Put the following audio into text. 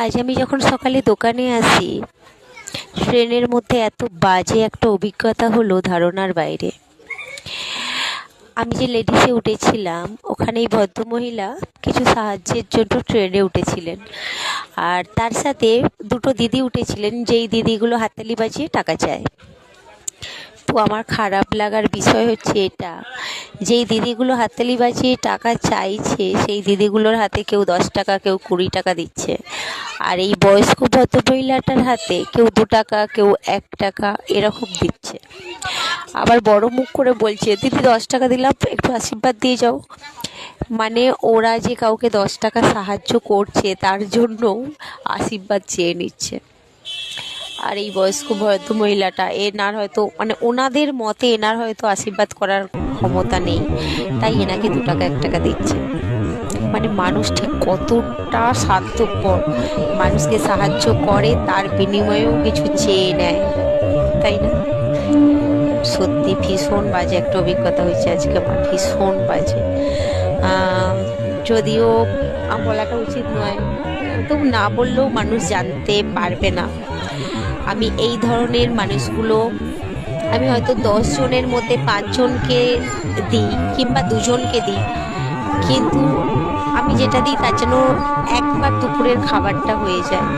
আজ আমি যখন সকালে দোকানে আসি, ট্রেনের মধ্যে এত বাজে একটা অভিজ্ঞতা হলো ধারণার বাইরে। আমি যে লেডিসে উঠেছিলাম, ওখানে এই ভদ্রমহিলা কিছু সাহায্যের জন্য ট্রেনে উঠেছিলেন, আর তার সাথে দুটো দিদি উঠেছিলেন, যেই দিদিগুলো হাততালি বাজিয়ে টাকা চায়। তো আমার খারাপ লাগার বিষয় হচ্ছে এটা, যেই দিদিগুলো হাততালি বাজিয়ে টাকা চাইছে সেই দিদিগুলোর হাতে কেউ 10 টাকা, কেউ 20 টাকা দিচ্ছে, আর এই বয়স্ক ভদ্রমহিলাটার হাতে কেউ 2 টাকা, কেউ 1 টাকা এরকম দিচ্ছে। আবার বড় মুখ করে বলছে, দিদি 10 টাকা দিলাম, একটু আশীর্বাদ দিয়ে যাও। মানে ওরা যে কাউকে 10 টাকা সাহায্য করছে তার জন্য আশীর্বাদ চেয়ে নিচ্ছে। আর এই বয়স্ক ভদ্র মহিলাটা, এনার হয়তো মানে ওনাদের মতে এনার হয়তো আশীর্বাদ করার ক্ষমতা নেই, তাই এনাকে 2 টাকা 1 টাকা দিচ্ছে। মানে মানুষ ঠিক কতটা স্বার্থপর, মানুষকে সাহায্য করে তার বিনিময়েও কিছু চেয়ে নেয়, তাই না? সত্যি ভীষণ বাজে একটা অভিজ্ঞতা হয়েছে আজকে আমার, ভীষণ বাজে। যদিও বলাটা উচিত নয়, তো না বললেও মানুষ জানতে পারবে না। আমি এই ধরনের মানুষগুলো, আমি হয়তো 10 জনের মধ্যে 5 জনকে দিই কিংবা 2 জনকে দিই, কিন্তু আমি যেটা দিই তার জন্য একবার দুপুরের খাবারটা হয়ে যায়।